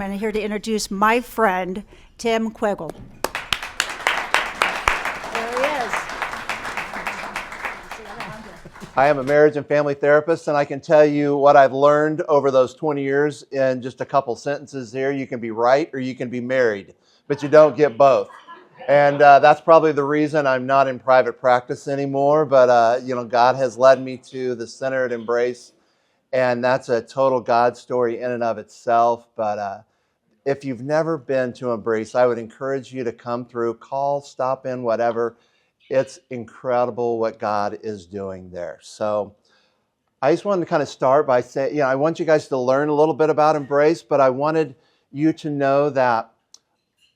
I'm here to introduce my friend, Tim Quiggle. There he is. I am a marriage and family therapist, and I can tell you what I've learned over those 20 years in just a couple sentences here. You can be right or you can be married, but you don't get both. And that's probably the reason I'm not in private practice anymore, but God has led me to the center at Embrace, and that's a total God story in and of itself. But if you've never been to Embrace, I would encourage you to come through, call, stop in, whatever. It's incredible what God is doing there. So I just wanted to kind of start by saying, I want you guys to learn a little bit about Embrace, but I wanted you to know that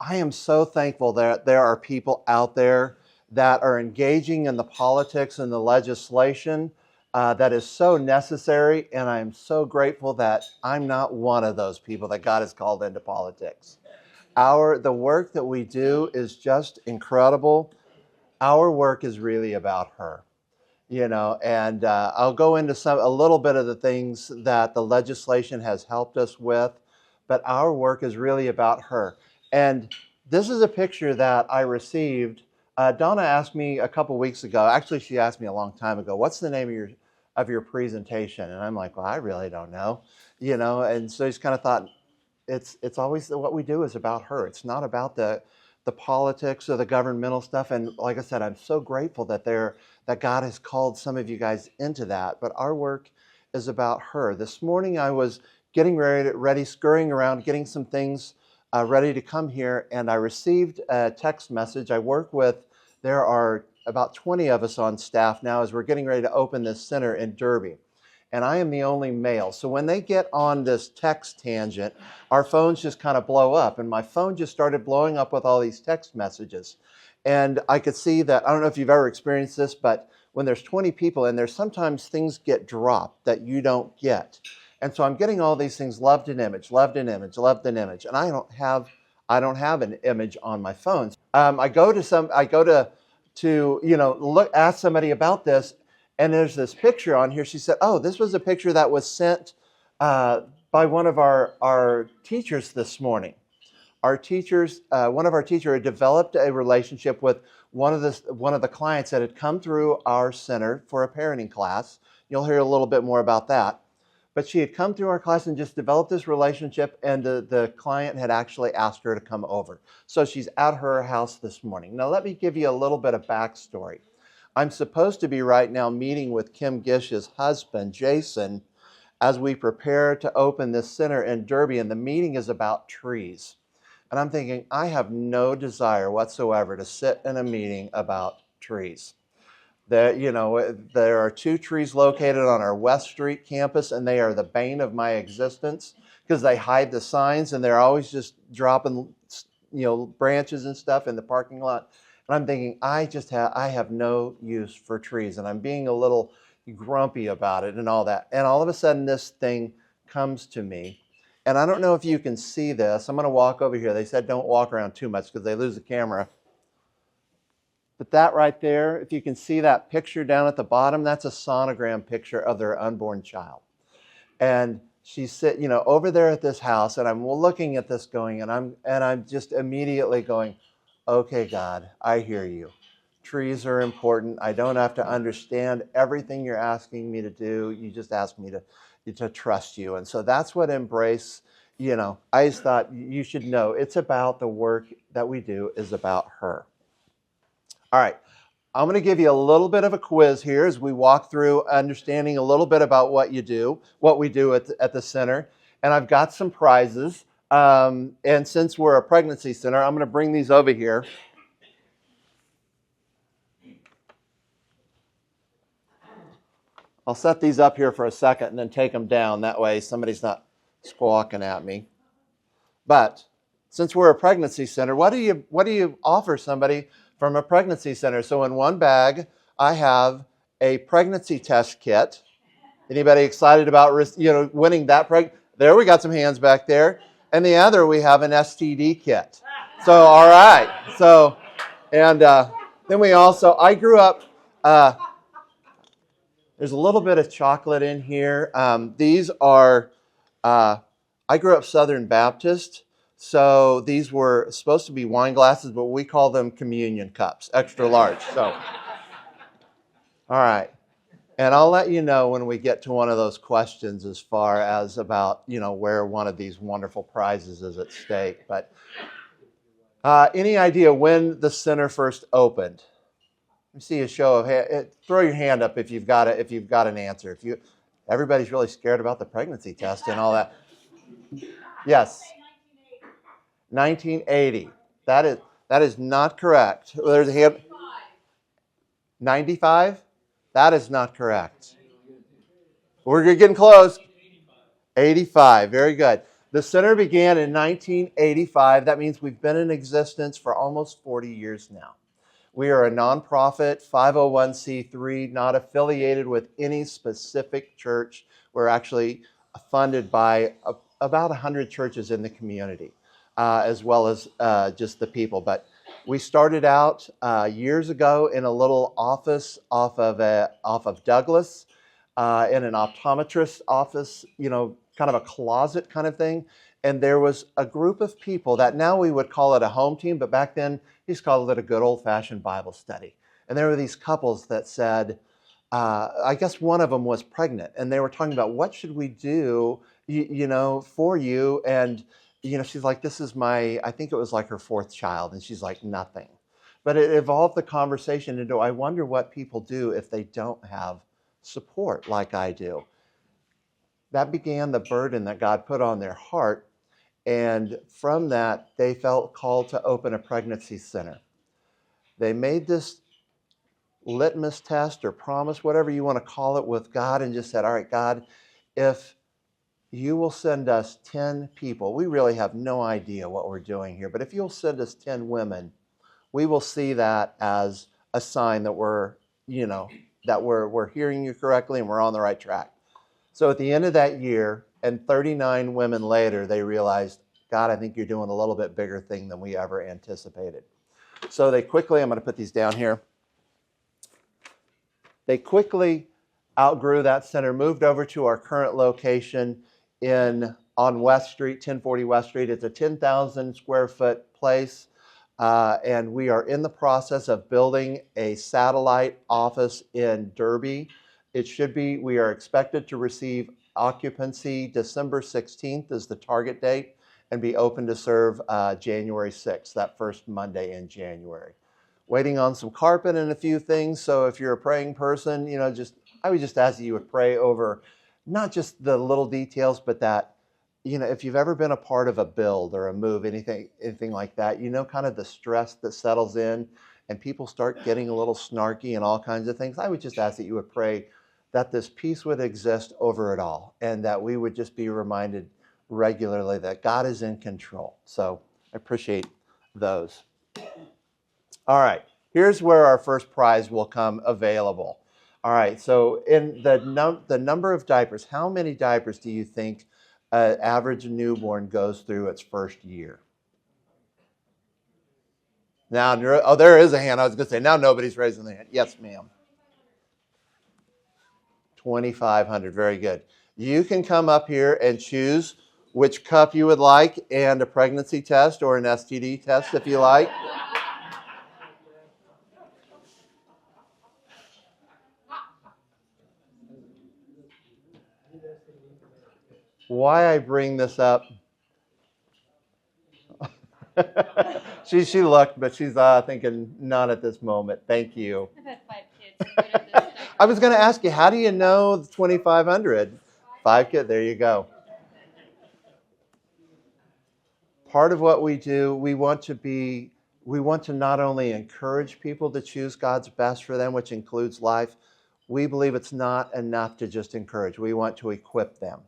I am so thankful that there are people out there that are engaging in the politics and the legislation that is so necessary, and I'm so grateful that I'm not one of those people that God has called into politics. The work that we do is just incredible. Our work is really about her, and I'll go into a little bit of the things that the legislation has helped us with, but our work is really about her. And this is a picture that I received. Donna asked me a couple weeks ago. Actually, she asked me a long time ago, what's the name of your presentation? And I'm like, well, I really don't know. And so I just kind of thought, it's always what we do is about her. It's not about the politics or the governmental stuff. And like I said, I'm so grateful that God has called some of you guys into that. But our work is about her. This morning I was getting ready, scurrying around, getting some things ready to come here, and I received a text message. There are about 20 of us on staff now as we're getting ready to open this center in Derby. And I am the only male. So when they get on this text tangent, our phones just kind of blow up. And my phone just started blowing up with all these text messages. And I could see that, I don't know if you've ever experienced this, but when there's 20 people in there, sometimes things get dropped that you don't get. And so I'm getting all these things, loved an image, loved an image, loved an image. And I don't have an image on my phone. I go to ask somebody about this, and there's this picture on here. She said, oh, this was a picture that was sent by one of our teachers this morning. One of our teachers had developed a relationship with one of the clients that had come through our center for a parenting class. You'll hear a little bit more about that. But she had come through our class and just developed this relationship, and the client had actually asked her to come over. So she's at her house this morning. Now let me give you a little bit of backstory. I'm supposed to be right now meeting with Kim Gish's husband, Jason, as we prepare to open this center in Derby, and the meeting is about trees. And I'm thinking, I have no desire whatsoever to sit in a meeting about trees. There are 2 trees located on our West Street campus, and they are the bane of my existence because they hide the signs, and they're always just dropping, branches and stuff in the parking lot. And I'm thinking, I have no use for trees, and I'm being a little grumpy about it and all that. And all of a sudden, this thing comes to me, and I don't know if you can see this. I'm going to walk over here. They said don't walk around too much because they lose the camera. But that right there, if you can see that picture down at the bottom, that's a sonogram picture of their unborn child. And she's sitting, over there at this house, and I'm looking at this going, and I'm just immediately going, okay, God, I hear you. Trees are important. I don't have to understand everything you're asking me to do. You just ask me to trust you. And so that's what Embrace, I just thought you should know it's about the work that we do is about her. All right, I'm going to give you a little bit of a quiz here as we walk through understanding a little bit about what we do at the center. And I've got some prizes. And since we're a pregnancy center, I'm going to bring these over here. I'll set these up here for a second and then take them down. That way somebody's not squawking at me. But since we're a pregnancy center, what do you offer somebody from a pregnancy center? So in one bag, I have a pregnancy test kit. Anybody excited about winning that? There, we got some hands back there. And the other, we have an STD kit. So, all right. So, and then we also, I grew up, there's a little bit of chocolate in here. These are, I I grew up Southern Baptist, so these were supposed to be wine glasses, but we call them communion cups, extra large. So, all right. And I'll let you know when we get to one of those questions as far as about, where one of these wonderful prizes is at stake. But any idea when the center first opened? Let me see a show of hand. Throw your hand up if you've got it, if you've got an answer. Everybody's really scared about the pregnancy test and all that. Yes. 1980. That is not correct. There's a hand. 95? That is not correct. We're getting close. 85. Very good. The center began in 1985. That means we've been in existence for almost 40 years now. We are a nonprofit, 501c3, not affiliated with any specific church. We're actually funded by about 100 churches in the community, as well as just the people. But we started out years ago in a little office off of Douglas, in an optometrist's office, kind of a closet kind of thing. And there was a group of people that now we would call it a home team, but back then he's called it a good old-fashioned Bible study. And there were these couples that said, I guess one of them was pregnant, and they were talking about what should we do, for you. And she's like, this is I think it was like her fourth child, and she's like, nothing. But it evolved the conversation into, I wonder what people do if they don't have support like I do. That began the burden that God put on their heart. And from that, they felt called to open a pregnancy center. They made this litmus test or promise, whatever you want to call it, with God, and just said, all right, God, if you will send us 10 people, we really have no idea what we're doing here, but if you'll send us 10 women, we will see that as a sign that we're hearing you correctly and we're on the right track. So at the end of that year, and 39 women later, they realized, God, I think you're doing a little bit bigger thing than we ever anticipated. So they quickly, I'm going to put these down here. They quickly outgrew that center, moved over to our current location on West Street, 1040 West Street. It's a 10,000 square foot place. And we are in the process of building a satellite office in Derby. We are expected to receive occupancy December 16th is the target date, and be open to serve January 6th, that first Monday in January. Waiting on some carpet and a few things, so if you're a praying person, I would just ask that you would pray over not just the little details, but that, if you've ever been a part of a build or a move, anything like that, kind of the stress that settles in and people start getting a little snarky and all kinds of things. I would just ask that you would pray that this peace would exist over it all, and that we would just be reminded regularly that God is in control. So I appreciate those. All right, here's where our first prize will come available. All right, so in the number of diapers, how many diapers do you think an average newborn goes through its first year? Now, there is a hand. I was going to say, now nobody's raising their hand. Yes, ma'am. 2,500, very good. You can come up here and choose which cup you would like and a pregnancy test or an STD test if you like. Why I bring this up, she looked, but she's thinking not at this moment. Thank you. I've had 5 kids. I was going to ask you, how do you know the 2,500? 5 kids, there you go. Part of what we do, we want to not only encourage people to choose God's best for them, which includes life. We believe it's not enough to just encourage. We want to equip them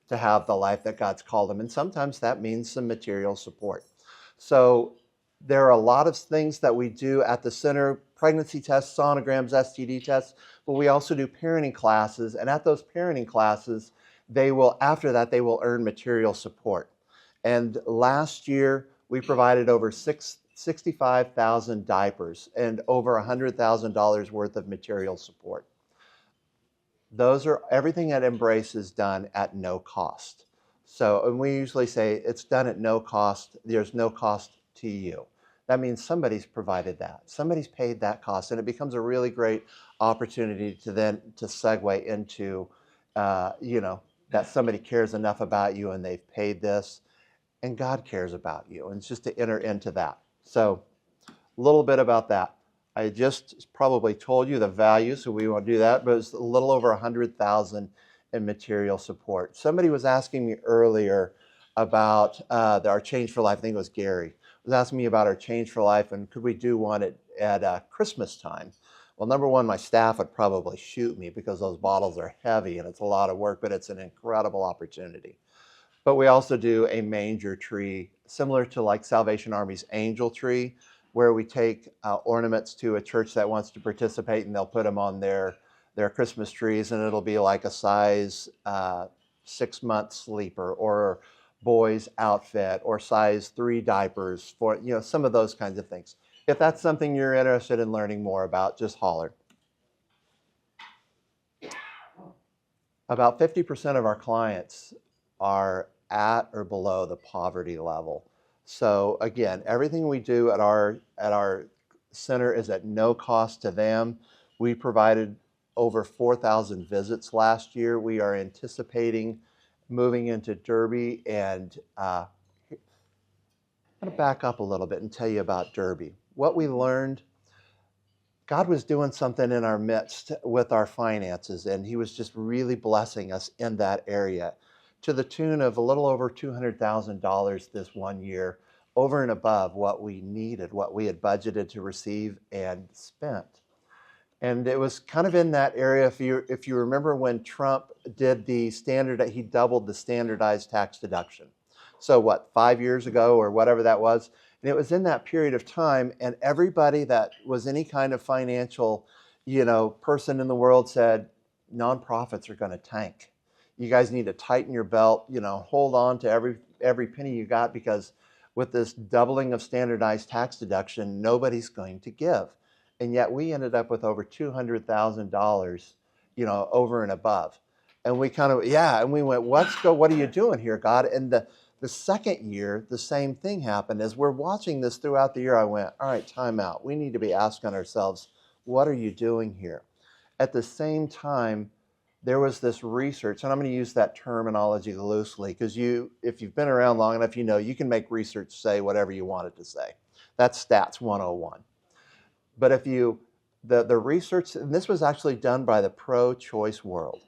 to have the life that God's called them. And sometimes that means some material support. So there are a lot of things that we do at the center: pregnancy tests, sonograms, STD tests, but we also do parenting classes. And at those parenting classes, after that, they will earn material support. And last year, we provided over 65,000 diapers and over $100,000 worth of material support. Everything at Embrace is done at no cost. So, and we usually say it's done at no cost. There's no cost to you. That means somebody's provided that. Somebody's paid that cost, and it becomes a really great opportunity to then to segue into, that somebody cares enough about you and they've paid this, and God cares about you, and it's just to enter into that. So, a little bit about that. I just probably told you the value, so we won't do that, but it's a little over 100,000 in material support. Somebody was asking me earlier about our Change for Life. I think it was Gary was asking me about our Change for Life and could we do one at Christmas time. Well, number one, my staff would probably shoot me because those bottles are heavy and it's a lot of work, but it's an incredible opportunity. But we also do a manger tree, similar to like Salvation Army's angel tree, where we take ornaments to a church that wants to participate and they'll put them on their Christmas trees, and it'll be like a size 6-month sleeper or boy's outfit or size 3 diapers for, some of those kinds of things. If that's something you're interested in learning more about, just holler. About 50% of our clients are at or below the poverty level. So again, everything we do at our center is at no cost to them. We provided over 4,000 visits last year. We are anticipating moving into Derby, and I'm going to back up a little bit and tell you about Derby. What we learned, God was doing something in our midst with our finances, and he was just really blessing us in that area to the tune of a little over $200,000 this one year, over and above what we needed, what we had budgeted to receive and spent. And it was kind of in that area, if you remember when Trump did he doubled the standardized tax deduction. So what, 5 years ago or whatever that was? And it was in that period of time, and everybody that was any kind of financial, person in the world said, nonprofits are going to tank. You guys need to tighten your belt, hold on to every penny you got, because with this doubling of standardized tax deduction, nobody's going to give. And yet we ended up with over $200,000, over and above. And we and we went, what are you doing here, God? And the second year, the same thing happened. As we're watching this throughout the year, I went, all right, time out. We need to be asking ourselves, what are you doing here? At the same time, there was this research, and I'm going to use that terminology loosely because if you've been around long enough, you can make research say whatever you want it to say. That's Stats 101. But if the research, and this was actually done by the pro-choice world.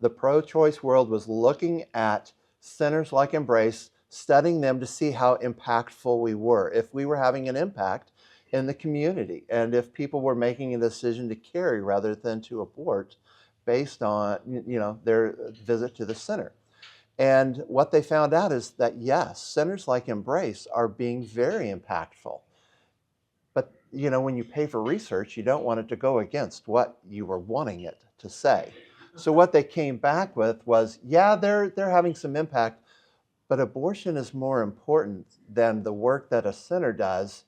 The pro-choice world was looking at centers like Embrace, studying them to see how impactful we were, if we were having an impact in the community, and if people were making a decision to carry rather than to abort based on their visit to the center. And what they found out is that yes, centers like Embrace are being very impactful. But when you pay for research, you don't want it to go against what you were wanting it to say. So what they came back with was, they're having some impact, but abortion is more important than the work that a center does,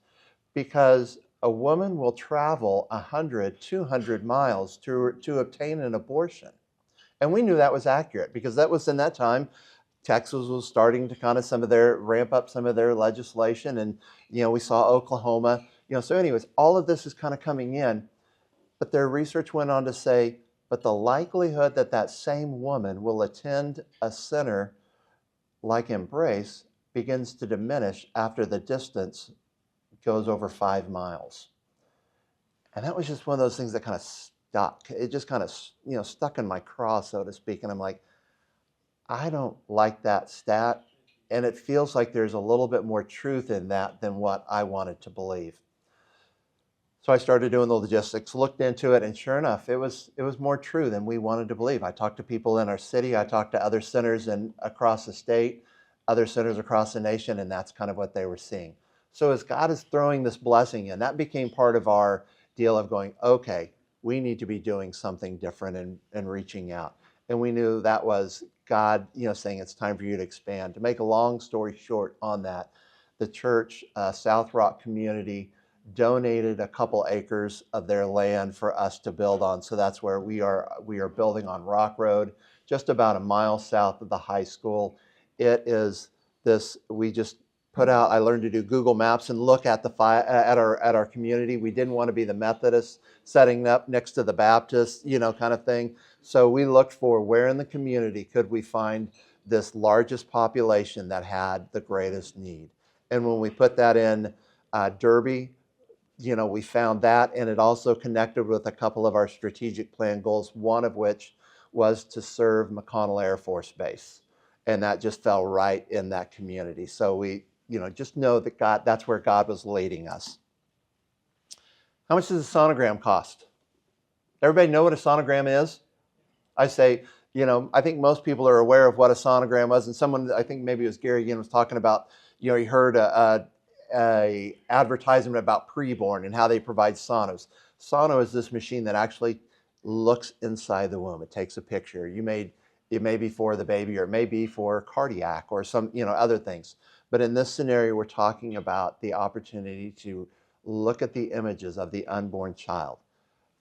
because a woman will travel 100, 200 miles to obtain an abortion. And we knew that was accurate because that was in that time, Texas was starting to kind of ramp up some of their legislation. And, we saw Oklahoma, so anyways, all of this is kind of coming in, but their research went on to say, but the likelihood that same woman will attend a center like Embrace begins to diminish after the distance goes over 5 miles. And that was just one of those things that kind of stuck. It just kind of, stuck in my craw, so to speak. And I'm like, I don't like that stat. And it feels like there's a little bit more truth in that than what I wanted to believe. So I started doing the logistics, looked into it, and sure enough, it was more true than we wanted to believe. I talked to people in our city. I talked to other centers across the state, other centers across the nation, and that's kind of what they were seeing. So as God is throwing this blessing in, that became part of our deal of going, okay, we need to be doing something different and reaching out. And we knew that was God, saying it's time for you to expand. To make a long story short on that, the church, South Rock Community, donated a couple acres of their land for us to build on. So that's where we are. We are building on Rock Road, just about a mile south of the high school. It is this. We just put out. I learned to do Google Maps and look at at our community. We didn't want to be the Methodists setting up next to the Baptists, kind of thing. So we looked for where in the community could we find this largest population that had the greatest need. And when we put that in Derby, we found that, and it also connected with a couple of our strategic plan goals, one of which was to serve McConnell Air Force Base. And that just fell right in that community. So we, just know that that's where God was leading us. How much does a sonogram cost? Everybody know what a sonogram is? I say, I think most people are aware of what a sonogram was. And someone, I think maybe it was Gary again, was talking about, he heard a advertisement about preborn and how they provide sonos. Sono is this machine that actually looks inside the womb. It takes a picture. It may be for the baby, or it may be for cardiac or some, other things. But in this scenario, we're talking about the opportunity to look at the images of the unborn child,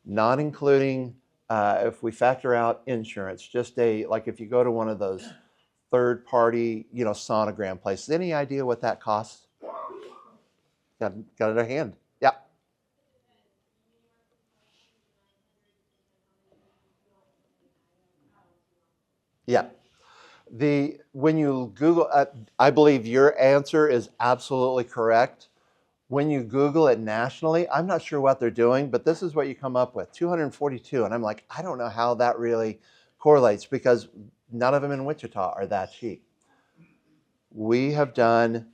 not including, if we factor out insurance, just like if you go to one of those third-party, sonogram places. Any idea what that costs? Got it in our hand. Yeah. Yeah. When you Google, I believe your answer is absolutely correct. When you Google it nationally, I'm not sure what they're doing, but this is what you come up with, 242. And I'm like, I don't know how that really correlates, because none of them in Wichita are that cheap. We have done,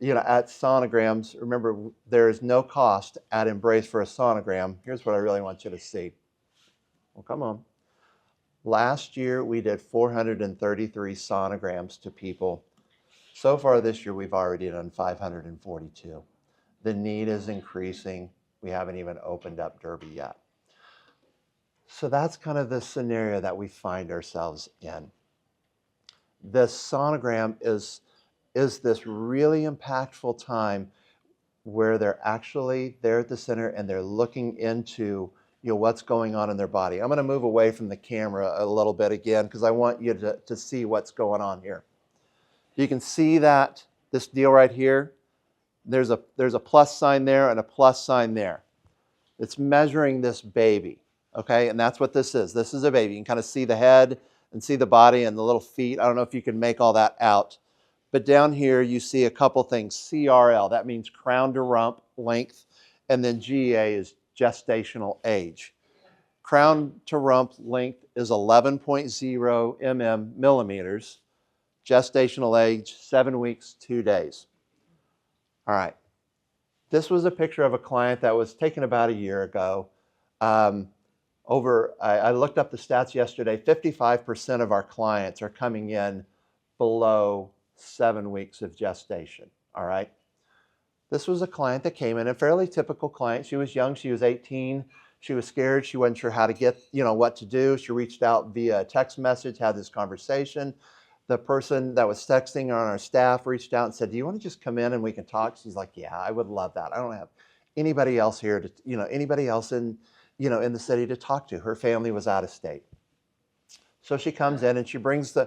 at sonograms, remember, there is no cost at Embrace for a sonogram. Here's what I really want you to see. Well, come on. Last year, we did 433 sonograms to people. So far this year, we've already done 542. The need is increasing. We haven't even opened up Derby yet. So that's kind of the scenario that we find ourselves in. The sonogram is this really impactful time where they're actually there at the center and they're looking into what's going on in their body. I'm going to move away from the camera a little bit again, because I want you to see what's going on here. You can see that this deal right here, there's a plus sign there and a plus sign there. It's measuring this baby, okay? And that's what this is. This is a baby. You can kind of see the head and see the body and the little feet. I don't know if you can make all that out. But down here, you see a couple things. CRL, that means crown to rump length. And then GA is gestational age. Crown to rump length is 11.0 millimeters. Gestational age, 7 weeks, 2 days. All right. This was a picture of a client that was taken about a year ago. I looked up the stats yesterday. 55% of our clients are coming in below 7 weeks of gestation. All right. This was a client that came in, a fairly typical client. She was young. She was 18. She was scared. She wasn't sure how to get, what to do. She reached out via text message, had this conversation. The person that was texting on our staff reached out and said, do you want to just come in and we can talk? She's like, yeah, I would love that. I don't have anybody else here to, anybody else in the city to talk to. Her family was out of state. So she comes in and she brings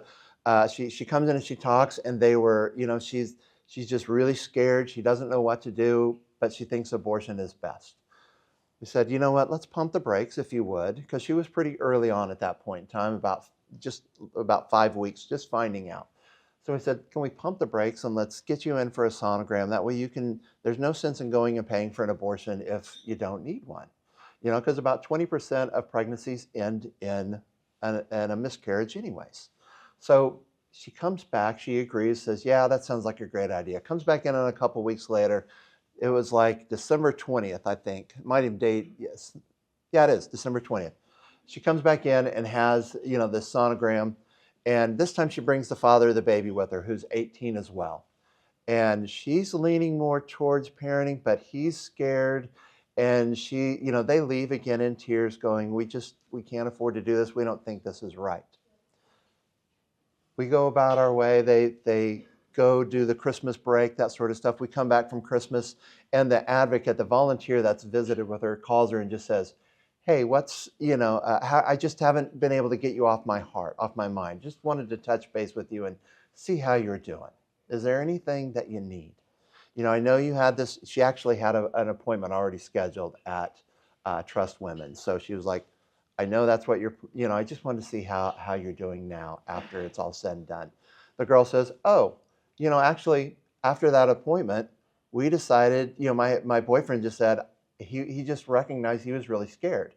she comes in and she talks, and they were, she's just really scared. She doesn't know what to do, but she thinks abortion is best. We said, you know what, let's pump the brakes if you would, because she was pretty early on at that point in time, just about 5 weeks, just finding out. So we said, can we pump the brakes and let's get you in for a sonogram? That way there's no sense in going and paying for an abortion if you don't need one. Because about 20% of pregnancies end in a miscarriage anyways. So she comes back, she agrees, says, yeah, that sounds like a great idea. Comes back in a couple weeks later. It was like December 20th, I think. Might even date, yes. Yeah, it is, December 20th. She comes back in and has, this sonogram. And this time she brings the father of the baby with her, who's 18 as well. And she's leaning more towards parenting, but he's scared. And they leave again in tears going, we can't afford to do this. We don't think this is right. We go about our way. They go do the Christmas break, that sort of stuff. We come back from Christmas, and the advocate, the volunteer that's visited with her, calls her and just says, hey, I just haven't been able to get you off my heart, off my mind. Just wanted to touch base with you and see how you're doing. Is there anything that you need? I know you had this. She actually had an appointment already scheduled at Trust Women. So she was like, I know that's what I just wanted to see how you're doing now after it's all said and done. The girl says, oh, actually, after that appointment, we decided, my boyfriend just said he just recognized he was really scared.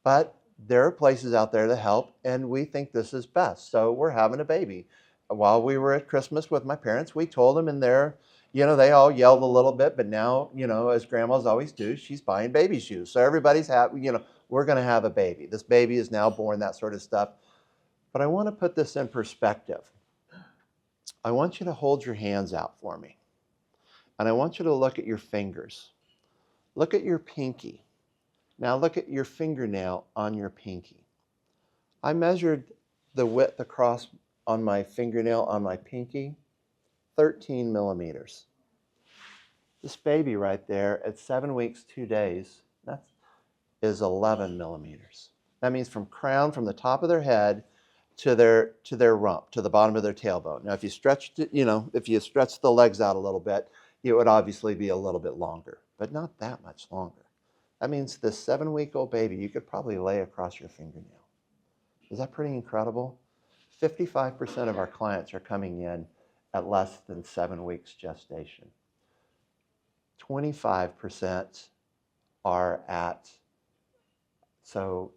But there are places out there to help, and we think this is best. So we're having a baby. While we were at Christmas with my parents, we told them, and they all yelled a little bit, but now, as grandmas always do, she's buying baby shoes. So everybody's happy, we're going to have a baby. This baby is now born, that sort of stuff. But I want to put this in perspective. I want you to hold your hands out for me. And I want you to look at your fingers. Look at your pinky. Now look at your fingernail on your pinky. I measured the width across on my fingernail on my pinky, 13 millimeters. This baby right there at 7 weeks, 2 days, that is 11 millimeters. That means from the top of their head to their rump, to the bottom of their tailbone. Now, if you stretched it, if you stretch the legs out a little bit, it would obviously be a little bit longer, but not that much longer. That means this 7-week-old baby, you could probably lay across your fingernail. Is that pretty incredible? 55% of our clients are coming in at less than 7 weeks gestation. 25% are at, so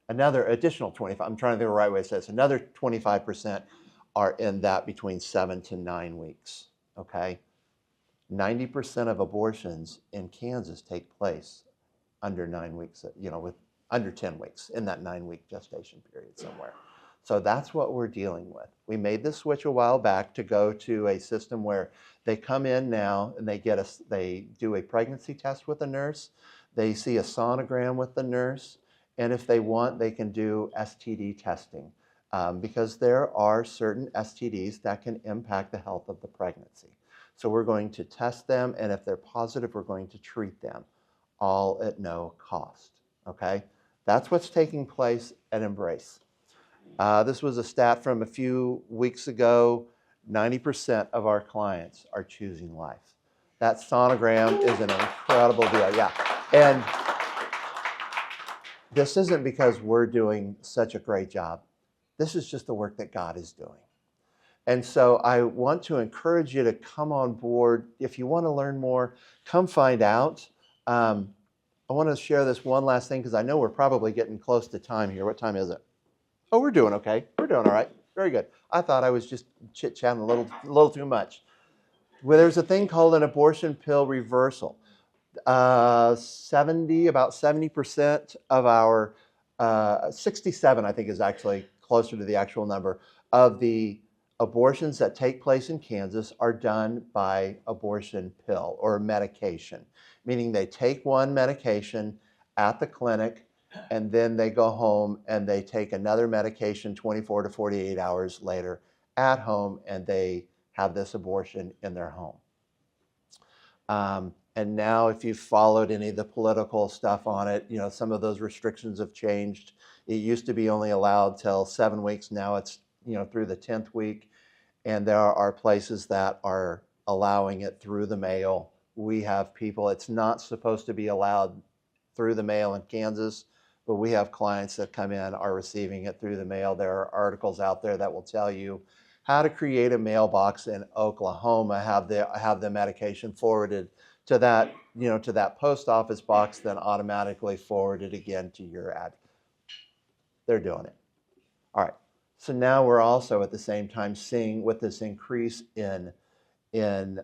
another additional 25, I'm trying to think of the right way to say this, another 25% are in that between 7 to 9 weeks, okay? 90% of abortions in Kansas take place under 9 weeks, with under 10 weeks in that 9-week gestation period somewhere. So that's what we're dealing with. We made this switch a while back to go to a system where they come in now and they do a pregnancy test with the nurse. They see a sonogram with the nurse. And if they want, they can do STD testing because there are certain STDs that can impact the health of the pregnancy. So we're going to test them, and if they're positive, we're going to treat them, all at no cost, okay? That's what's taking place at Embrace. This was a stat from a few weeks ago. 90% of our clients are choosing life. That sonogram is an incredible deal, yeah. And this isn't because we're doing such a great job. This is just the work that God is doing. And so I want to encourage you to come on board. If you want to learn more, come find out. I want to share this one last thing because I know we're probably getting close to time here. What time is it? Oh, we're doing okay. We're doing all right. Very good. I thought I was just chit-chatting a little too much. Well, there's a thing called an abortion pill reversal. About 70% of our, 67 I think is actually closer to the actual number, of the abortions that take place in Kansas are done by abortion pill or medication, meaning they take one medication at the clinic and then they go home and they take another medication 24 to 48 hours later at home and they have this abortion in their home. And now if you've followed any of the political stuff on it, some of those restrictions have changed. It used to be only allowed till 7 weeks. Now it's, through the 10th week. And there are places that are allowing it through the mail. We have people, it's not supposed to be allowed through the mail in Kansas, but we have clients that come in, are receiving it through the mail. There are articles out there that will tell you how to create a mailbox in Oklahoma, have the medication forwarded to that, to that post office box, then automatically forwarded again to your ad. They're doing it. All right. So now we're also at the same time seeing with this increase in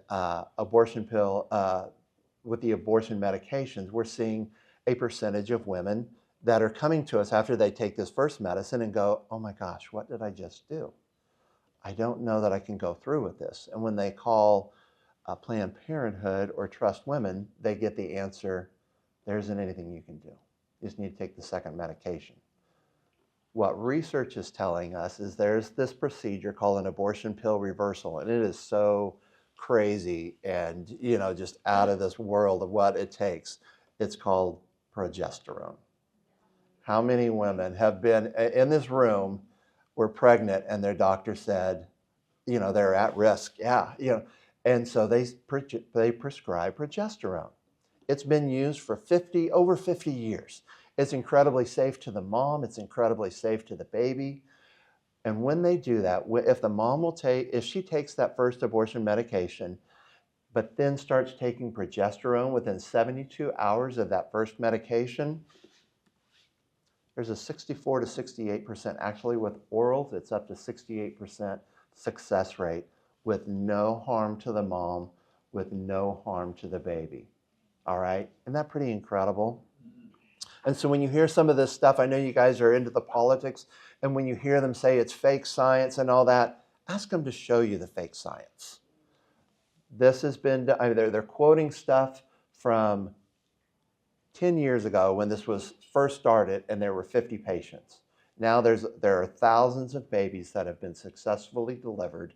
abortion pill, with the abortion medications, we're seeing a percentage of women that are coming to us after they take this first medicine and go, oh my gosh, what did I just do? I don't know that I can go through with this. And when they call Planned Parenthood or Trust Women, they get the answer, there isn't anything you can do. You just need to take the second medication. what research is telling us is there's this procedure called an abortion pill reversal, and it is so crazy and, just out of this world of what it takes. It's called progesterone. How many women have been in this room, were pregnant, and their doctor said, they're at risk? Yeah, and so they prescribe progesterone. It's been used for over 50 years. It's incredibly safe to the mom. It's incredibly safe to the baby. And when they do that, if the mom if she takes that first abortion medication, but then starts taking progesterone within 72 hours of that first medication, there's a 64 to 68%, actually with orals, it's up to 68% success rate with no harm to the mom, with no harm to the baby. All right? Isn't that pretty incredible? And so when you hear some of this stuff, I know you guys are into the politics, and when you hear them say it's fake science and all that, ask them to show you the fake science. This has been, they're quoting stuff from 10 years ago when this was first started and there were 50 patients. Now there are thousands of babies that have been successfully delivered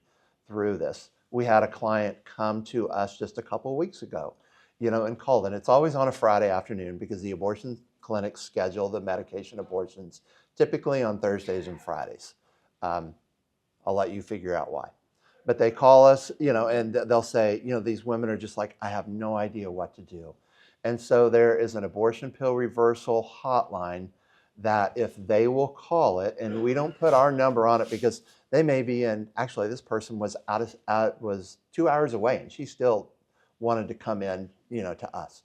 through this. We had a client come to us just a couple of weeks ago, and called, and it's always on a Friday afternoon because the abortion clinics schedule the medication abortions typically on Thursdays and Fridays. I'll let you figure out why. But they call us, and they'll say, these women are just like, I have no idea what to do. And so there is an abortion pill reversal hotline that if they will call it, and we don't put our number on it because they may be in, actually this person was was 2 hours away and she still wanted to come in, to us.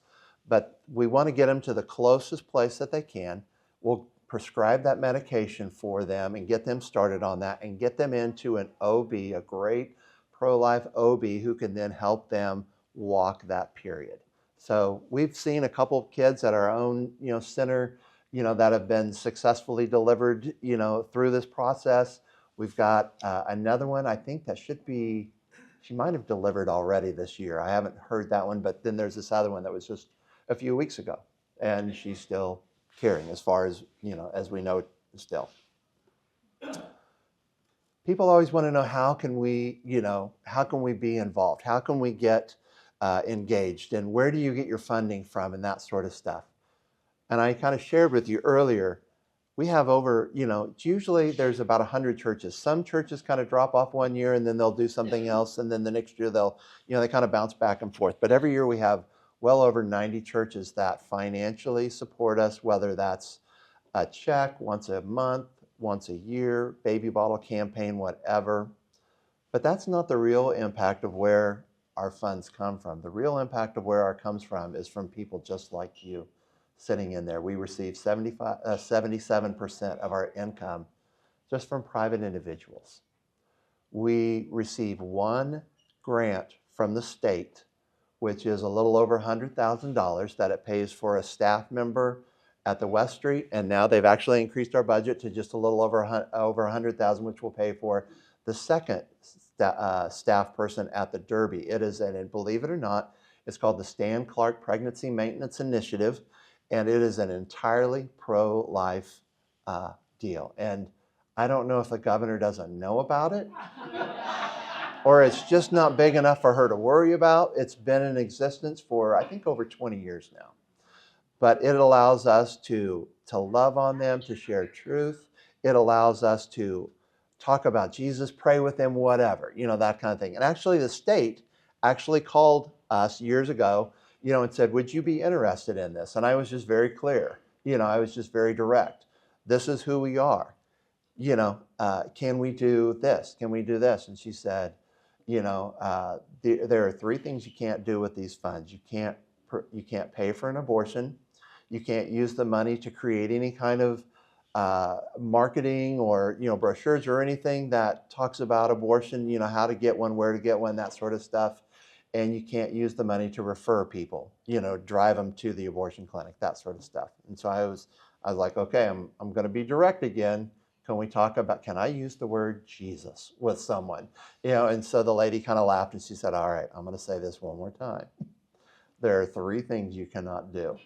But we want to get them to the closest place that they can. We'll prescribe that medication for them and get them started on that and get them into an OB, a great pro-life OB who can then help them walk that period. So we've seen a couple of kids at our own, center, that have been successfully delivered, through this process. We've got another one, I think that she might have delivered already this year. I haven't heard that one, but then there's this other one that was just a few weeks ago, and she's still carrying as far as, as we know still. People always want to know, how can we be involved? How can we get engaged, and where do you get your funding from, and that sort of stuff. And I kind of shared with you earlier, we have over, usually there's about 100 churches. Some churches kind of drop off one year and then they'll do something else, and then the next year they'll, they kind of bounce back and forth. But every year we have well over 90 churches that financially support us, whether that's a check once a month, once a year, baby bottle campaign, whatever. But that's not the real impact of where our funds come from. The real impact of where our comes from is from people just like you sitting in there. We receive 77% of our income just from private individuals. We receive one grant from the state, which is a little over $100,000 that it pays for a staff member at the West Street, and now they've actually increased our budget to just a little over $100,000, which will pay for the second staff person at the Derby. It is, and believe it or not, it's called the Stan Clark Pregnancy Maintenance Initiative, and it is an entirely pro-life deal. And I don't know if the governor doesn't know about it, or it's just not big enough for her to worry about. It's been in existence for, I think, over 20 years now. But it allows us to love on them, to share truth. It allows us to talk about Jesus, pray with them, whatever, that kind of thing. And actually the state actually called us years ago, and said, would you be interested in this? And I was just very clear. I was just very direct. This is who we are. Can we do this? Can we do this? And she said, there are three things you can't do with these funds. You can't pay for an abortion. You can't use the money to create any kind of marketing or, brochures or anything that talks about abortion, how to get one, where to get one, that sort of stuff. And you can't use the money to refer people, drive them to the abortion clinic, that sort of stuff. And so I was like, okay, I'm going to be direct again. Can I use the word Jesus with someone? And so the lady kind of laughed and she said, all right, I'm going to say this one more time. There are three things you cannot do.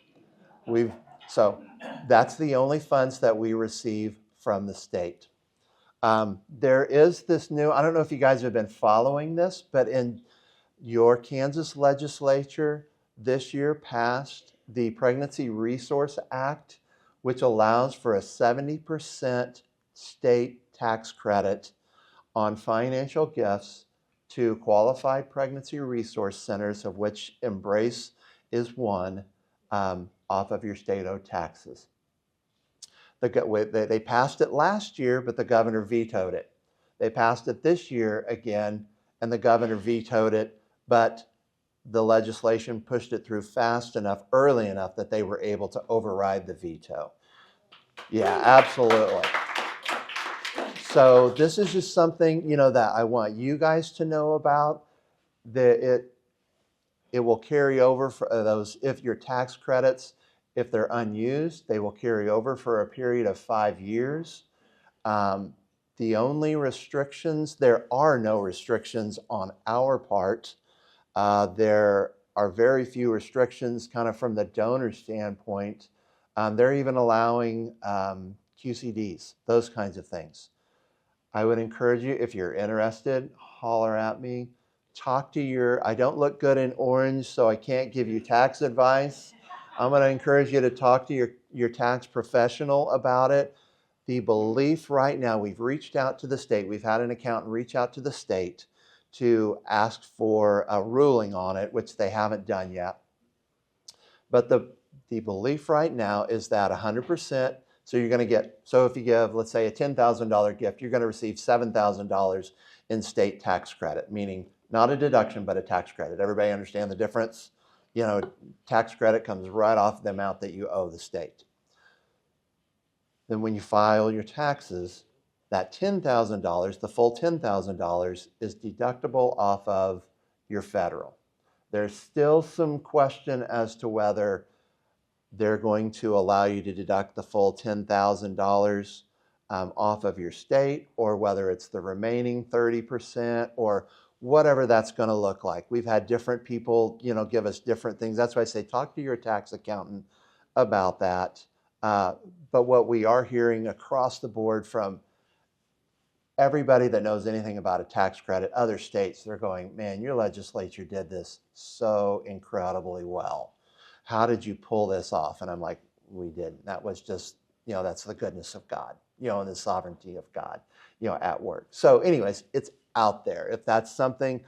So that's the only funds that we receive from the state. There is this new, I don't know if you guys have been following this, but in your Kansas legislature this year passed the Pregnancy Resource Act, which allows for a 70% state tax credit on financial gifts to qualified pregnancy resource centers, of which Embrace is one, off of your state-owed taxes. They passed it last year, but the governor vetoed it. They passed it this year again, and the governor vetoed it, but the legislation pushed it through fast enough, early enough, that they were able to override the veto. Yeah, absolutely. So this is just something, that I want you guys to know about. That it will carry over for those, if your tax credits, if they're unused, they will carry over for a period of 5 years. The only restrictions, there are no restrictions on our part. There are very few restrictions kind of from the donor standpoint. They're even allowing QCDs, those kinds of things. I would encourage you, if you're interested, holler at me. Talk to I don't look good in orange, so I can't give you tax advice. I'm going to encourage you to talk to your tax professional about it. The belief right now, we've reached out to the state. We've had an accountant reach out to the state to ask for a ruling on it, which they haven't done yet. But the belief right now is that 100%, so you're going to get, so if you give, let's say, a $10,000 gift, you're going to receive $7,000 in state tax credit, meaning not a deduction, but a tax credit. Everybody understand the difference? Tax credit comes right off the amount that you owe the state. Then when you file your taxes, that $10,000, the full $10,000, is deductible off of your federal. There's still some question as to whether they're going to allow you to deduct the full $10,000 off of your state, or whether it's the remaining 30%, or whatever that's going to look like. We've had different people, give us different things. That's why I say talk to your tax accountant about that. But what we are hearing across the board from everybody that knows anything about a tax credit, other states, they're going, man, your legislature did this so incredibly well. How did you pull this off? And I'm like, we didn't. That was just, that's the goodness of God, and the sovereignty of God, at work. So anyways, it's out there. If that's something,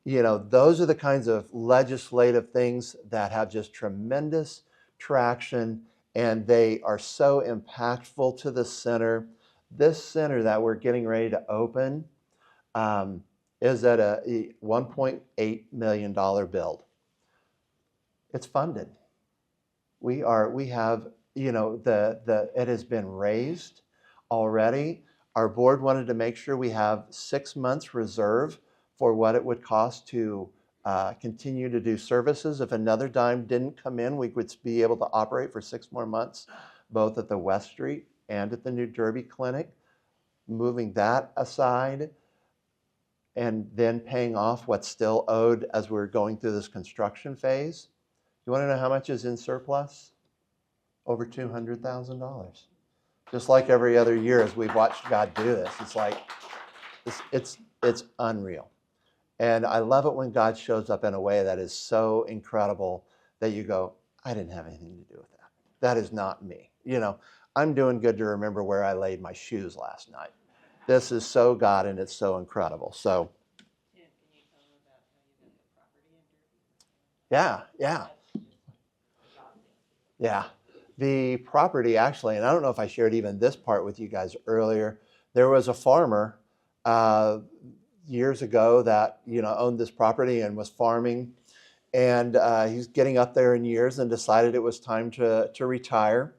those are the kinds of legislative things that have just tremendous traction, and they are so impactful to the center. This center that we're getting ready to open is at a $1.8 million build. It's funded. We have, it has been raised already. Our board wanted to make sure we have 6 months reserve for what it would cost to continue to do services. If another dime didn't come in, we would be able to operate for 6 more months, both at the West Street and at the New Derby Clinic. Moving that aside, and then paying off what's still owed as we're going through this construction phase. You want to know how much is in surplus? Over $200,000. Just like every other year as we've watched God do this. It's like, it's unreal. And I love it when God shows up in a way that is so incredible that you go, I didn't have anything to do with that. That is not me. I'm doing good to remember where I laid my shoes last night. This is so God, and it's so incredible. So, Tim, can you tell them about how you got the property in Derby? yeah. The property actually, and I don't know if I shared even this part with you guys earlier, there was a farmer years ago that, owned this property and was farming. And he's getting up there in years and decided it was time to retire.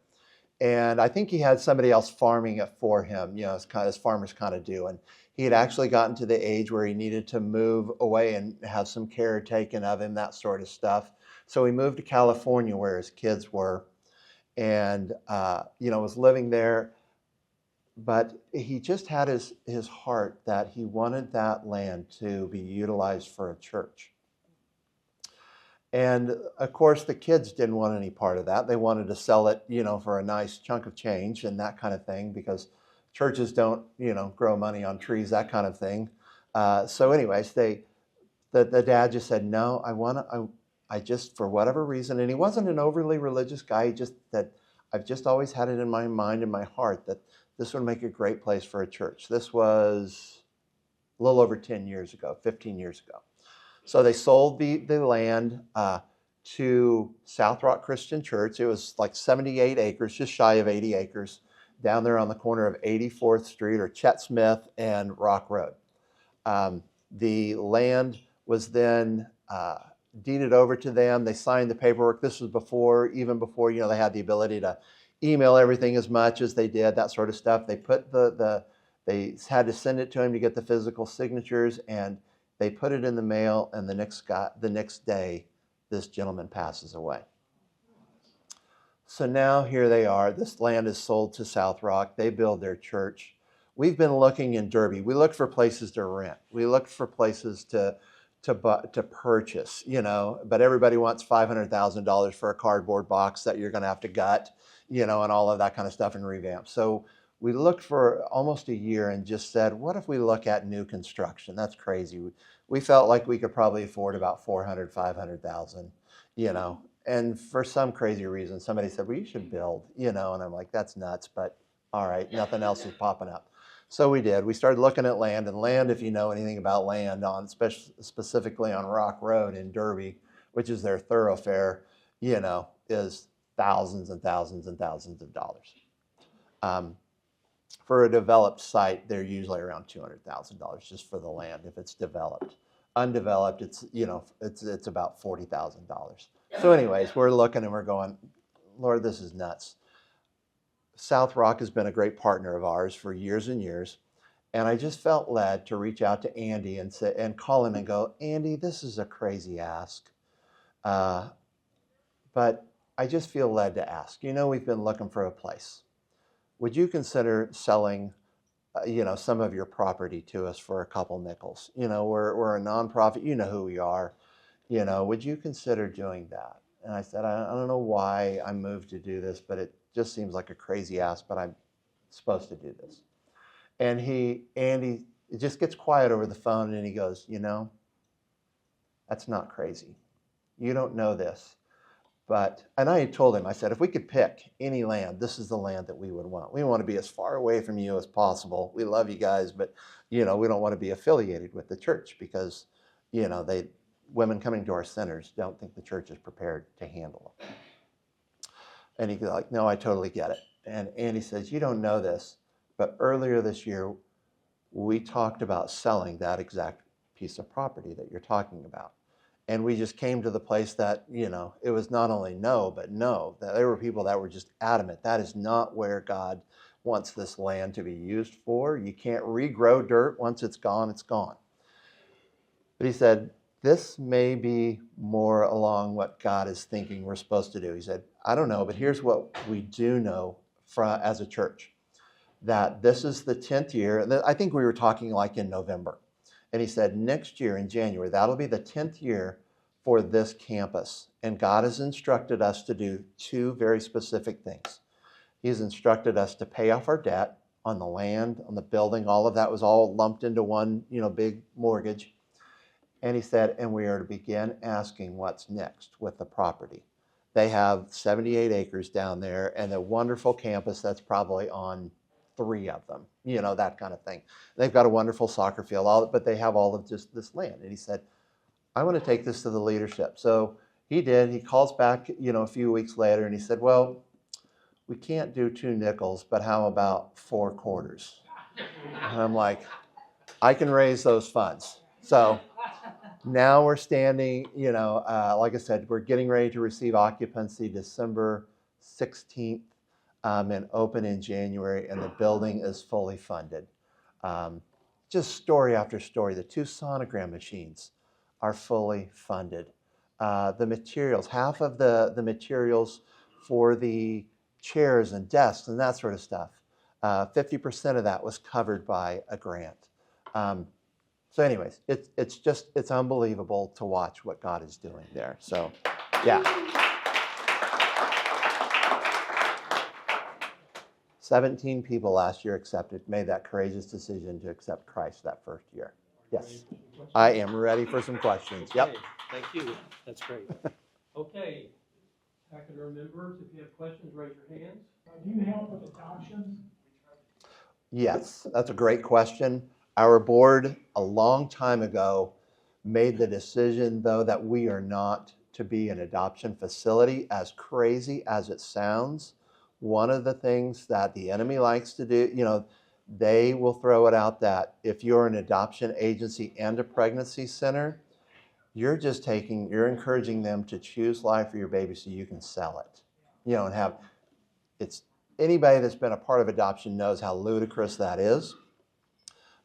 And I think he had somebody else farming it for him, as farmers kind of do. And he had actually gotten to the age where he needed to move away and have some care taken of him, that sort of stuff. So he moved to California where his kids were, and was living there. But he just had his heart that he wanted that land to be utilized for a church. And of course, the kids didn't want any part of that. They wanted to sell it, for a nice chunk of change and that kind of thing, because churches don't, grow money on trees, that kind of thing. So anyways, the dad just said, no, I just, for whatever reason, and he wasn't an overly religious guy. He just said, I've just always had it in my mind and my heart that this would make a great place for a church. This was a little over 10 years ago, 15 years ago. So they sold the land to South Rock Christian Church. It was like 78 acres, just shy of 80 acres, down there on the corner of 84th Street or Chet Smith and Rock Road. The land was then deeded over to them. They signed the paperwork. This was even before they had the ability to email everything as much as they did, that sort of stuff. They put they had to send it to him to get the physical signatures, and they put it in the mail, and the next day, this gentleman passes away. So now here they are. This land is sold to South Rock. They build their church. We've been looking in Derby. We looked for places to rent. We looked for places to purchase, but everybody wants $500,000 for a cardboard box that you're going to have to gut, and all of that kind of stuff and revamp. So we looked for almost a year and just said, what if we look at new construction? That's crazy. We felt like we could probably afford about $400,000, $500,000, and for some crazy reason, somebody said, well, you should build, and I'm like, that's nuts, but all right, nothing else is popping up. So we did. We started looking at land, and land, if you know anything about land, specifically on Rock Road in Derby, which is their thoroughfare, is thousands and thousands and thousands of dollars. For a developed site, they're usually around $200,000 just for the land if it's developed. Undeveloped, it's about $40,000. So anyways, we're looking and we're going, Lord, this is nuts. South Rock has been a great partner of ours for years and years, and I just felt led to reach out to Andy and call him and go, Andy, this is a crazy ask, but I just feel led to ask. We've been looking for a place. Would you consider selling, some of your property to us for a couple nickels? We're a nonprofit. You know who we are. Would you consider doing that? And I said, I don't know why I'm moved to do this, but it just seems like a crazy ask, but I'm supposed to do this. And Andy, it just gets quiet over the phone, and he goes, that's not crazy. You don't know this. And I had told him, I said, if we could pick any land, this is the land that we would want. We want to be as far away from you as possible. We love you guys, but, we don't want to be affiliated with the church because, women coming to our centers don't think the church is prepared to handle them. And he's like, no, I totally get it. And Andy says, you don't know this, but earlier this year, we talked about selling that exact piece of property that you're talking about. And we just came to the place that, it was not only no, but no. That there were people that were just adamant. That is not where God wants this land to be used for. You can't regrow dirt. Once it's gone, it's gone. But he said, this may be more along what God is thinking we're supposed to do. He said, I don't know, but here's what we do know as a church, that this is the 10th year. And I think we were talking like in November. And he said, next year in January, that'll be the 10th year for this campus. And God has instructed us to do two very specific things. He's instructed us to pay off our debt on the land, on the building. All of that was all lumped into one, big mortgage. And he said, and we are to begin asking what's next with the property. They have 78 acres down there and a wonderful campus that's probably on 3 of them, that kind of thing. They've got a wonderful soccer field, but they have all of just this land. And he said, I want to take this to the leadership. So he did. He calls back, a few weeks later, and he said, well, we can't do 2 nickels, but how about 4 quarters? And I'm like, I can raise those funds. So now we're standing, like I said, we're getting ready to receive occupancy December 16th and open in January, and the building is fully funded. Just story after story. The 2 sonogram machines are fully funded. The materials, half of the materials for the chairs and desks and that sort of stuff, 50% of that was covered by a grant. So anyways, it's unbelievable to watch what God is doing there. So, yeah. 17 people last year made that courageous decision to accept Christ that first year. Yes. I am ready for some questions. Yep. Okay, thank you. That's great. Okay, Packet members, if you have questions, raise your hands. Do you help with adoptions? Yes, that's a great question. Our board, a long time ago, made the decision, though, that we are not to be an adoption facility. As crazy as it sounds, one of the things that the enemy likes to do, they will throw it out that if you're an adoption agency and a pregnancy center, you're encouraging them to choose life for your baby so you can sell it. Anybody that's been a part of adoption knows how ludicrous that is.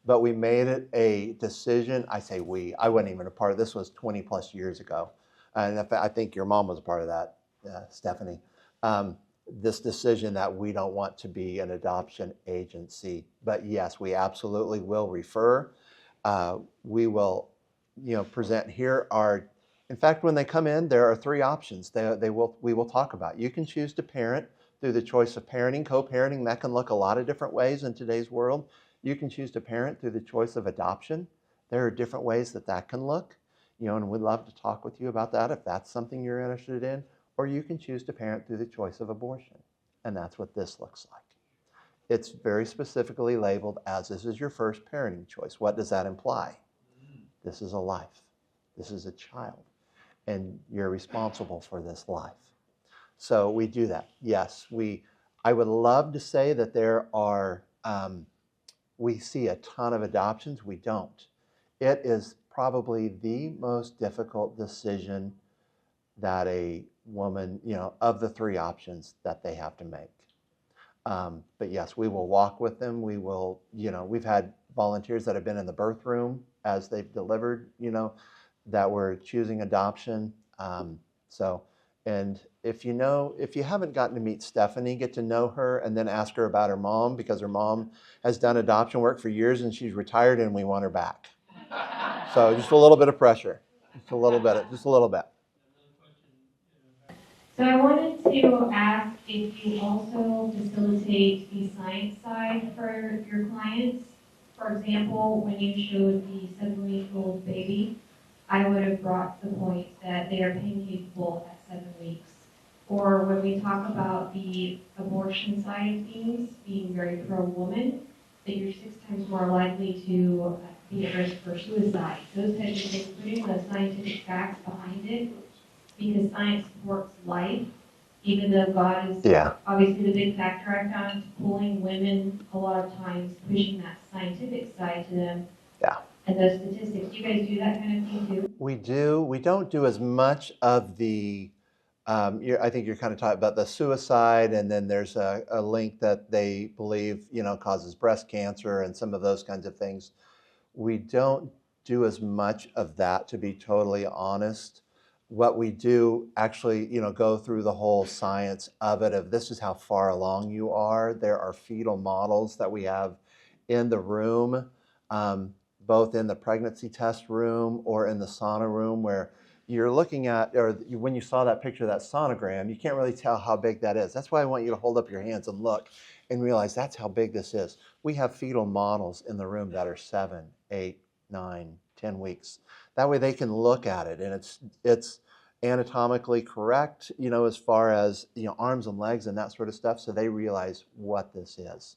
But we made it a decision. I say we. I wasn't even a part of this. Was 20 plus years ago, and I think your mom was a part of that, Stephanie. This decision that we don't want to be an adoption agency, but yes, we absolutely will refer. We will, present here our. In fact, when they come in, there are 3 options. We will talk about. You can choose to parent through the choice of parenting, co-parenting. That can look a lot of different ways in today's world. You can choose to parent through the choice of adoption. There are different ways that can look, and we'd love to talk with you about that if that's something you're interested in. Or you can choose to parent through the choice of abortion. And that's what this looks like. It's very specifically labeled as this is your first parenting choice. What does that imply? This is a life. This is a child. And you're responsible for this life. So we do that. Yes, I would love to say that there are, we see a ton of adoptions. We don't. It is probably the most difficult decision that a woman, of the 3 options that they have to make. But yes, we will walk with them. We will, we've had volunteers that have been in the birth room as they've delivered, that were choosing adoption. And if you haven't gotten to meet Stephanie, get to know her and then ask her about her mom, because her mom has done adoption work for years and she's retired and we want her back. So just a little bit of pressure, just a little bit. So I wanted to ask if you also facilitate the science side for your clients. For example, when you showed the 7-week-old baby, I would have brought the point that they are pain capable at 7 weeks. Or when we talk about the abortion side of things, being very pro-woman, that you're 6 times more likely to be at risk for suicide. Those types of things, putting the scientific facts behind it, because science supports life, even though God is obviously the big factor I found, pulling women a lot of times, pushing that scientific side to them. Yeah. And those statistics. Do you guys do that kind of thing too? We do. We don't do as much of the, I think you're kind of talking about the suicide, and then there's a link that they believe, causes breast cancer and some of those kinds of things. We don't do as much of that, to be totally honest. What we do actually, go through the whole science of it, of this is how far along you are. There are fetal models that we have in the room, both in the pregnancy test room or in the sauna room, where you're looking at, or when you saw that picture of that sonogram, you can't really tell how big that is. That's why I want you to hold up your hands and look and realize that's how big this is. We have fetal models in the room that are 7, 8, 9, 10 weeks. That way they can look at it, and it's anatomically correct, as far as, arms and legs and that sort of stuff, so they realize what this is.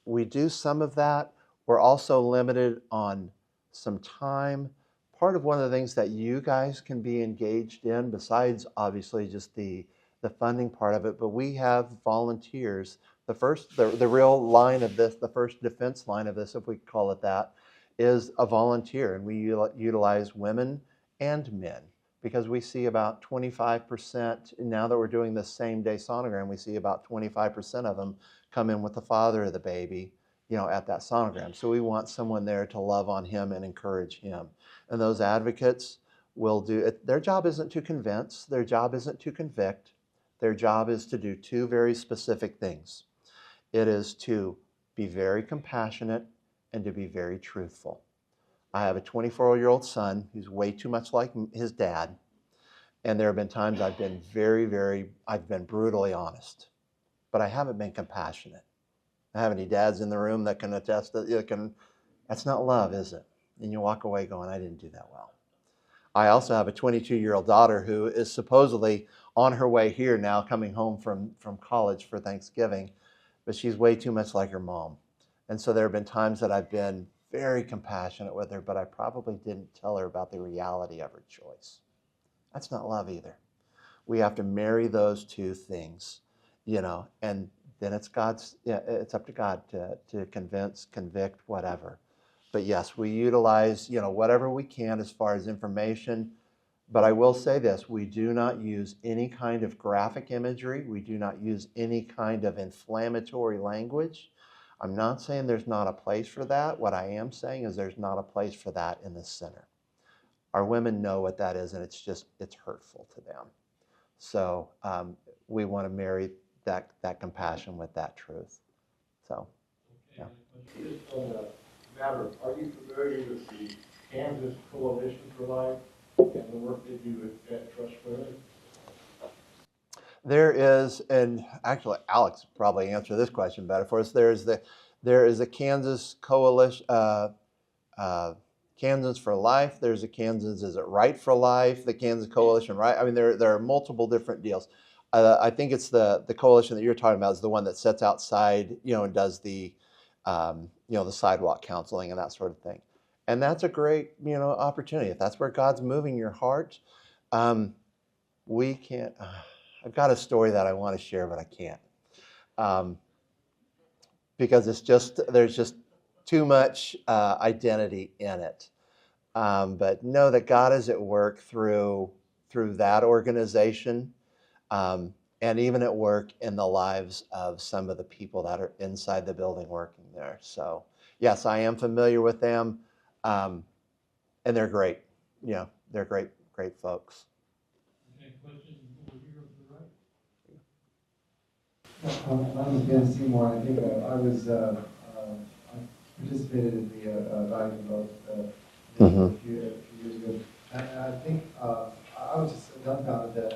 We do some of that. We're also limited on some time. Part of one of the things that you guys can be engaged in, besides obviously just the funding part of it, but we have volunteers. The real line of this, the first defense line of this, if we call it that, is a volunteer, and we utilize women and men, because we see about 25%, now that we're doing the same day sonogram, we see about 25% of them come in with the father of the baby, at that sonogram. So we want someone there to love on him and encourage him. And those advocates will do it. Their job isn't to convince, their job isn't to convict, their job is to do 2 very specific things. It is to be very compassionate and to be very truthful. I have a 24-year-old son who's way too much like his dad, and there have been times I've been I've been brutally honest. but I haven't been compassionate. I have any dads in the room that can attest that's not love, is it? And you walk away going, I didn't do that well. I also have a 22-year-old daughter who is supposedly on her way here now, coming home from college for Thanksgiving, but she's way too much like her mom. And so there have been times that I've been very compassionate with her, but I probably didn't tell her about the reality of her choice. That's not love either. We have to marry those two things, and then it's up to God to convince, convict, whatever. But yes, we utilize, whatever we can as far as information. But I will say this, we do not use any kind of graphic imagery. We do not use any kind of inflammatory language. I'm not saying there's not a place for that. What I am saying is there's not a place for that in the center. Our women know what that is, and it's hurtful to them. So we want to marry that compassion with that truth. So, yeah. Just on the matter, are you familiar with the Kansas Coalition for Life and the work they do at Trustworthy? There is, and actually Alex will probably answer this question better for us. There is a Kansas Coalition, Kansas for Life. There's a Kansas, is it Right for Life? The Kansas Coalition, right? I mean, there are multiple different deals. I think it's the coalition that you're talking about is the one that sits outside, and does the, the sidewalk counseling and that sort of thing. And that's a great, opportunity. If that's where God's moving your heart, we can't. I've got a story that I want to share, but I can't, because there's just too much identity in it. But know that God is at work through that organization, and even at work in the lives of some of the people that are inside the building working there. So yes, I am familiar with them, and they're great. They're great folks. Okay, question over here to the right. My name is Ben Seymour. I think I participated in the diving boat a few years ago. And I think I was just dumbfounded that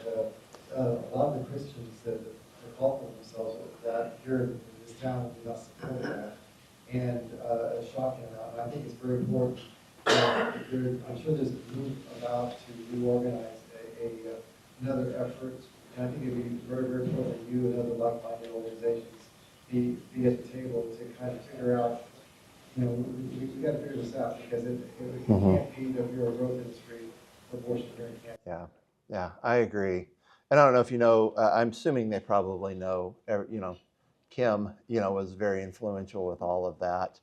a lot of the Christians that call for themselves that here in this town do not support that, and it's shocking. And I think it's very important. I'm sure there's a move about to reorganize another effort. And I think it'd be very, very important that you and other like-minded organizations be at the table to kind of figure out, we got to figure this out, because it can't be that we're a growth industry for abortion here in Kansas. Yeah, I agree. And I don't know if you know, I'm assuming they probably know, Kim, was very influential with all of that.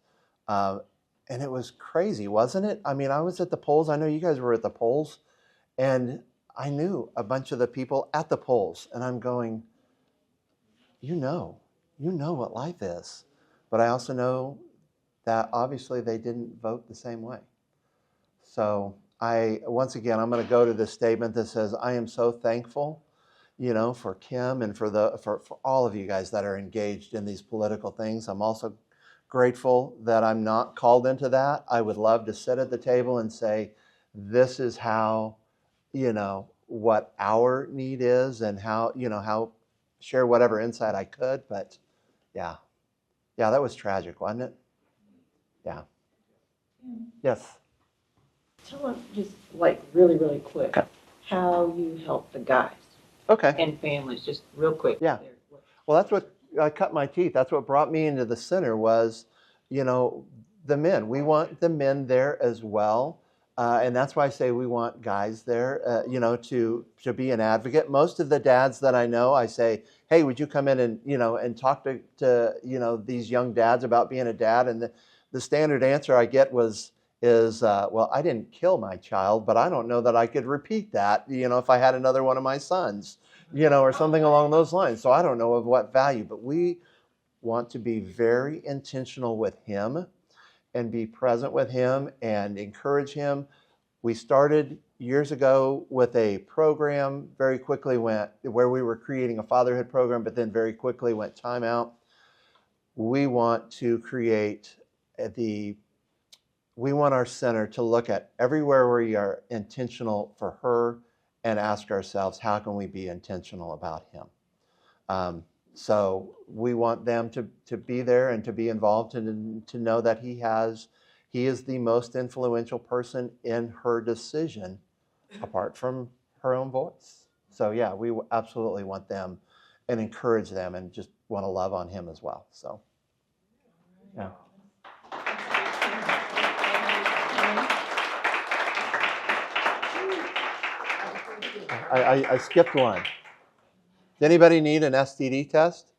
And it was crazy, wasn't it? I mean, I was at the polls. I know you guys were at the polls, and I knew a bunch of the people at the polls, and I'm going, you know what life is. But I also know that obviously they didn't vote the same way. So once again, I'm going to go to this statement that says, I am so thankful, for Kim and for all of you guys that are engaged in these political things. I'm also grateful that I'm not called into that. I would love to sit at the table and say, this is how, what our need is, and how share whatever insight I could. But yeah, that was tragic, wasn't it? Yeah. Yes. Tell them just really, really quick, how you help the guys Okay. and families, just real quick. Yeah. Well, that's what I cut my teeth. That's what brought me into the center was, the men. We want the men there as well. And that's why I say we want guys there, to be an advocate. Most of the dads that I know, I say, hey, would you come in and, and talk to these young dads about being a dad? And the standard answer I get is, well, I didn't kill my child, but I don't know that I could repeat that, if I had another one of my sons, or something along those lines. So I don't know of what value, but we want to be very intentional with him and be present with him and encourage him. We started years ago with a program, very quickly went where we were creating a fatherhood program, but then very quickly went time out. We want to create we want our center to look at everywhere where we are intentional for her and ask ourselves, how can we be intentional about him? So we want them to be there and to be involved and to know that he is the most influential person in her decision, apart from her own voice. So yeah, we absolutely want them and encourage them and just want to love on him as well. So yeah. I skipped one. Does anybody need an STD test?